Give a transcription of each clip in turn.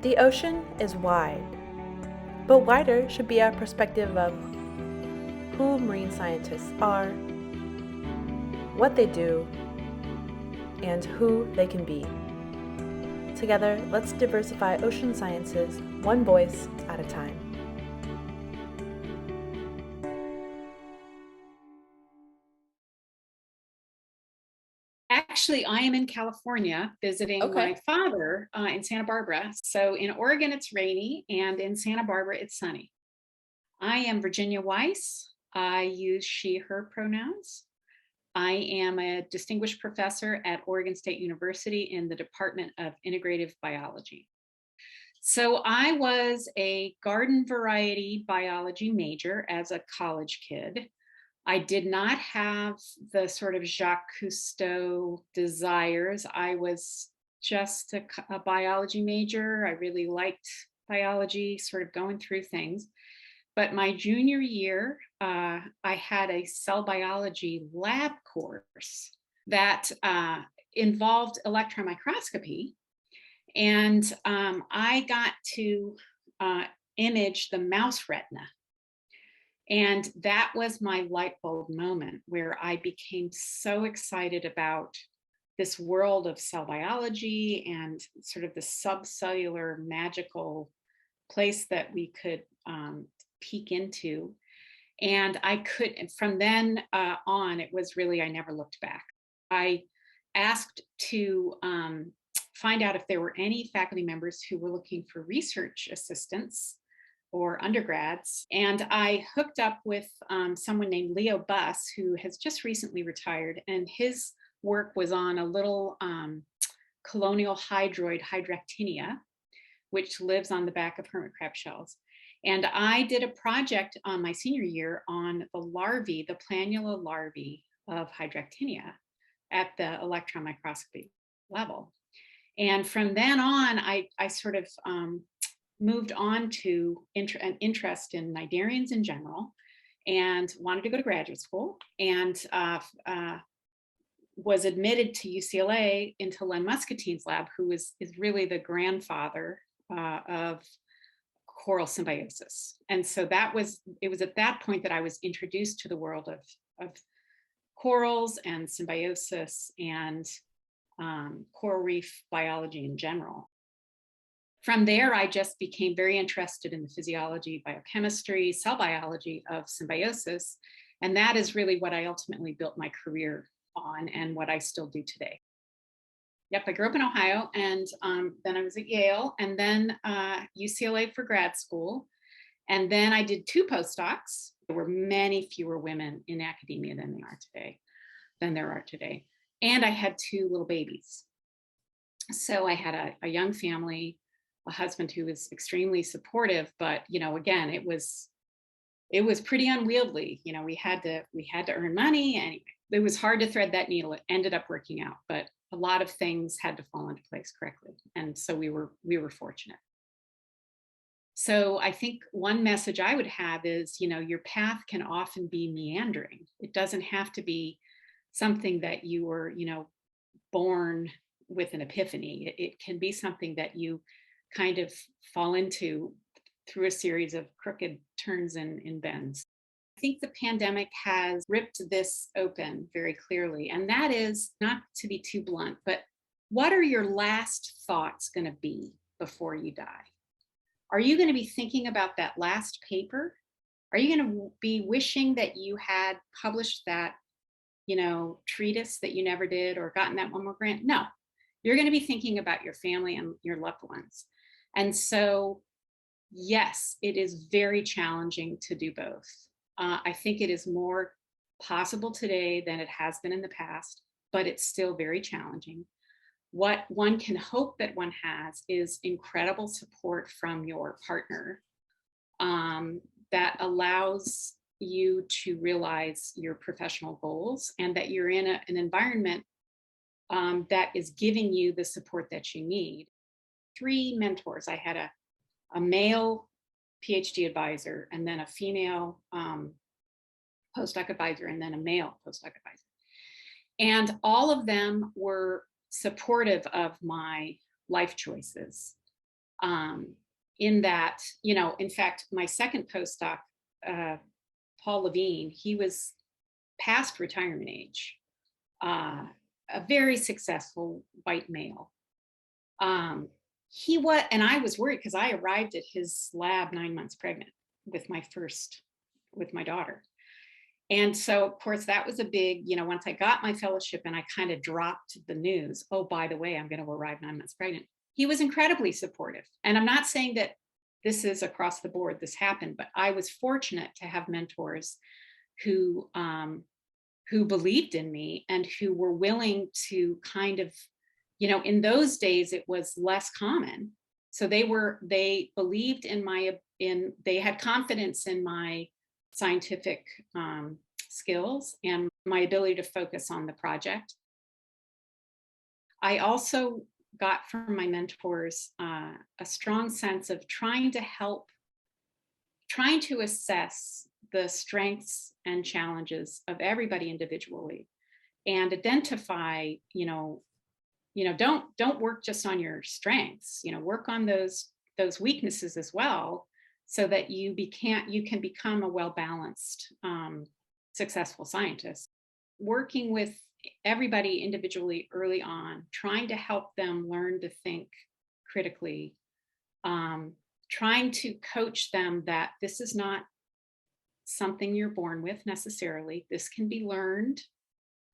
The ocean is wide, but wider should be our perspective of who marine scientists are, what they do, and who they can be. Together, let's diversify ocean sciences one voice at a time. Actually, I am in California visiting my Okay. father in Santa Barbara. So in Oregon, it's rainy, and in Santa Barbara, it's sunny. I am Virginia Weis. I use she, her pronouns. I am a distinguished professor at Oregon State University in the Department of Integrative Biology. So I was a garden variety biology major as a college kid. I did not have the sort of Jacques Cousteau desires. I was just a biology major. I really liked biology, sort of going through things. But my junior year, I had a cell biology lab course that involved electron microscopy. And I got to image the mouse retina. And that was my light bulb moment where I became so excited about this world of cell biology and sort of the subcellular magical place that we could peek into. And I could, from then on, it was really, I never looked back. I asked to find out if there were any faculty members who were looking for research assistants or undergrads. And I hooked up with someone named Leo Buss, who has just recently retired. And his work was on a little colonial hydroid, Hydractinia, which lives on the back of hermit crab shells. And I did a project on my senior year on the larvae, the planula larvae of Hydractinia at the electron microscopy level. And from then on, I sort of moved on to an interest in cnidarians in general and wanted to go to graduate school and was admitted to UCLA into Len Muscatine's lab, who is really the grandfather of coral symbiosis. And so it was at that point that I was introduced to the world of corals and symbiosis and coral reef biology in general. From there, I just became very interested in the physiology, biochemistry, cell biology of symbiosis. And that is really what I ultimately built my career on and what I still do today. Yep, I grew up in Ohio, and then I was at Yale, and then UCLA for grad school. And then I did 2 postdocs. There were many fewer women in academia than there are today. And I had 2 little babies. So I had a young family, a husband who was extremely supportive, but again, it was pretty unwieldy. We had to earn money, and it was hard to thread that needle. It ended up working out, but a lot of things had to fall into place correctly, and so we were fortunate. So I think one message I would have is, your path can often be meandering. It doesn't have to be something that you were, born with an epiphany. It can be something that you kind of fall into through a series of crooked turns and bends. I think the pandemic has ripped this open very clearly. And that is, not to be too blunt, but what are your last thoughts going to be before you die? Are you going to be thinking about that last paper? Are you going to be wishing that you had published that, treatise that you never did or gotten that one more grant? No, you're going to be thinking about your family and your loved ones. And so, yes, it is very challenging to do both. I think it is more possible today than it has been in the past, but it's still very challenging. What one can hope that one has is incredible support from your partner that allows you to realize your professional goals and that you're in an environment that is giving you the support that you need. 3 mentors. I had a male PhD advisor, and then a female postdoc advisor, and then a male postdoc advisor. And all of them were supportive of my life choices. in that, in fact, my second postdoc, Paul Levine, he was past retirement age, a very successful white male. And I was worried because I arrived at his lab 9 months pregnant with my daughter. And so, of course, that was a big, once I got my fellowship and I kind of dropped the news, oh, by the way, I'm going to arrive 9 months pregnant. He was incredibly supportive. And I'm not saying that this is across the board, this happened, but I was fortunate to have mentors who believed in me and who were willing to kind of, in those days, it was less common. So they believed they had confidence in my scientific skills and my ability to focus on the project. I also got from my mentors a strong sense of trying to assess the strengths and challenges of everybody individually and identify, don't work just on your strengths, work on those weaknesses as well, so that you can become a well-balanced, successful scientist. Working with everybody individually early on, trying to help them learn to think critically, trying to coach them that this is not something you're born with necessarily. This can be learned.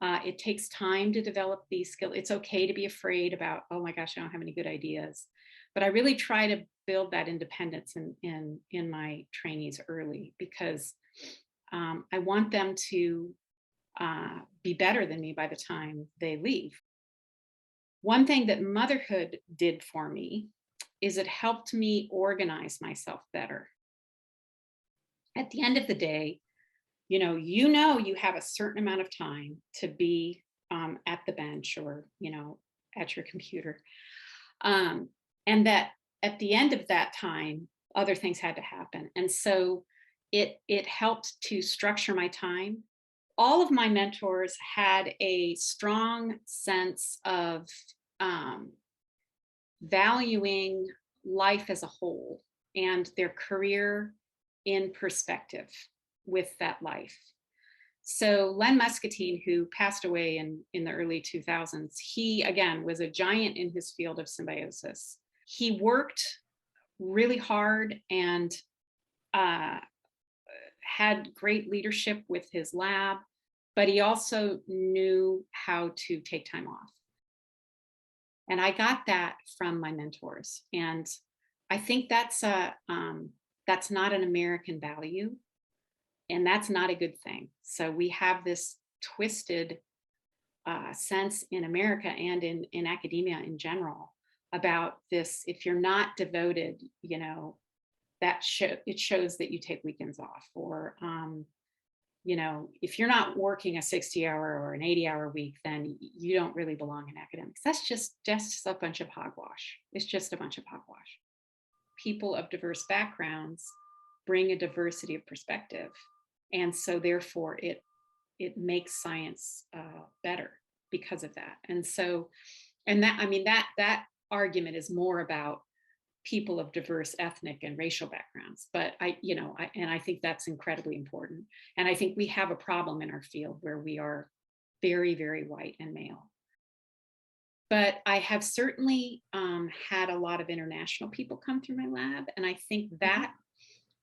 It takes time to develop these skills. It's okay to be afraid about, oh my gosh, I don't have any good ideas. But I really try to build that independence in my trainees early, because I want them to be better than me by the time they leave. One thing that motherhood did for me is it helped me organize myself better. At the end of the day, you have a certain amount of time to be at the bench or, at your computer. And that at the end of that time, other things had to happen. And so it helped to structure my time. All of my mentors had a strong sense of valuing life as a whole and their career in perspective with that life. So Len Muscatine, who passed away in the early 2000s, he, again, was a giant in his field of symbiosis. He worked really hard and had great leadership with his lab, but he also knew how to take time off. And I got that from my mentors. And I think that's not an American value. And that's not a good thing. So we have this twisted sense in America and in academia in general about this. If you're not devoted, it shows that you take weekends off, or if you're not working a 60-hour or an 80-hour week, then you don't really belong in academics. That's just a bunch of hogwash. It's just a bunch of hogwash. People of diverse backgrounds bring a diversity of perspective. And so therefore it makes science better because of that. And so, that argument is more about people of diverse ethnic and racial backgrounds. But I think that's incredibly important. And I think we have a problem in our field where we are very, very white and male. But I have certainly had a lot of international people come through my lab. And I think that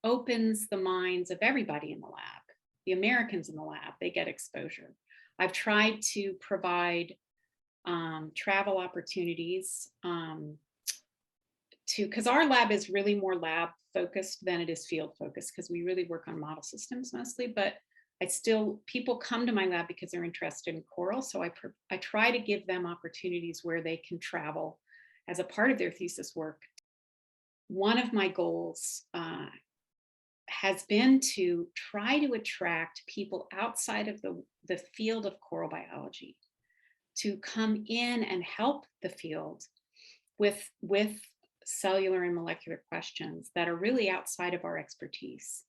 opens the minds of everybody in the lab. The Americans in the lab, they get exposure. I've tried to provide travel opportunities because our lab is really more lab focused than it is field focused, because we really work on model systems mostly. But people come to my lab because they're interested in coral. So I try to give them opportunities where they can travel as a part of their thesis work. One of my goals has been to try to attract people outside of the field of coral biology to come in and help the field with cellular and molecular questions that are really outside of our expertise.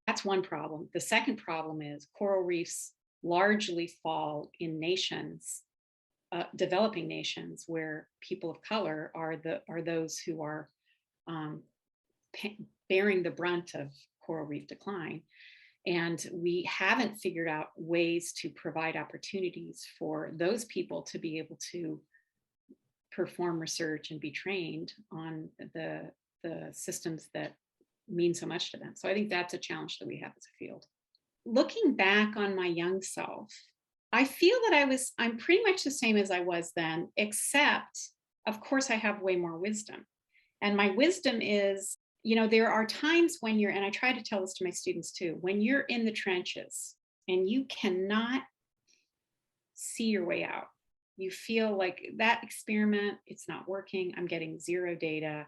That's one problem. The second problem is coral reefs largely fall in nations, developing nations, where people of color are those who are bearing the brunt of coral reef decline. And we haven't figured out ways to provide opportunities for those people to be able to perform research and be trained on the systems that mean so much to them. So I think that's a challenge that we have as a field. Looking back on my young self, I feel that I'm pretty much the same as I was then, except, of course, I have way more wisdom. And my wisdom is, there are times when and I try to tell this to my students too, when you're in the trenches and you cannot see your way out. You feel like that experiment, it's not working. I'm getting zero data.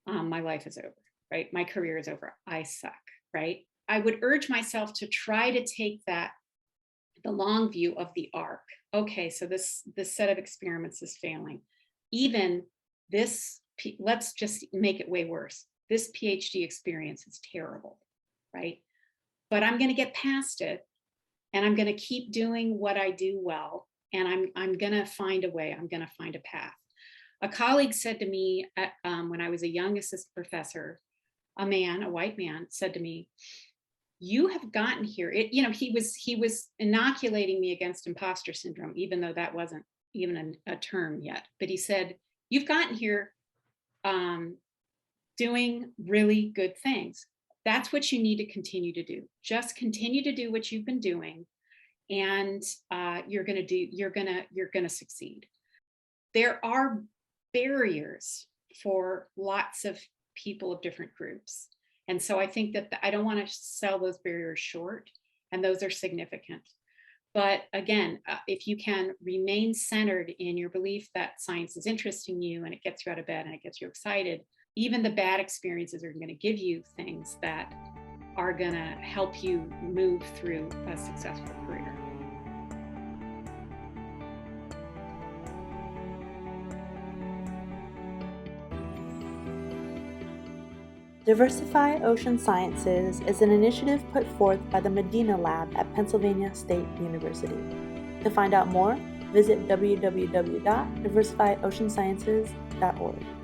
My life is over, right? My career is over. I suck, right? I would urge myself to try to take the long view of the arc. Okay, so this set of experiments is failing. Even this, let's just make it way worse. This PhD experience is terrible, right? But I'm going to get past it, and I'm going to keep doing what I do well, and I'm going to find a way. I'm going to find a path. A colleague said to me when I was a young assistant professor, a white man, said to me, "You have gotten here." He was inoculating me against imposter syndrome, even though that wasn't even a term yet. But he said, "You've gotten here doing really good things. That's what you need to continue to do. Just continue to do what you've been doing, and you're gonna succeed." There are barriers for lots of people of different groups. And so I think that I don't want to sell those barriers short, and those are significant. But again, if you can remain centered in your belief that science is interesting you and it gets you out of bed and it gets you excited, even the bad experiences are going to give you things that are going to help you move through a successful career. Diversify Ocean Sciences is an initiative put forth by the Medina Lab at Pennsylvania State University. To find out more, visit www.diversifyoceansciences.org.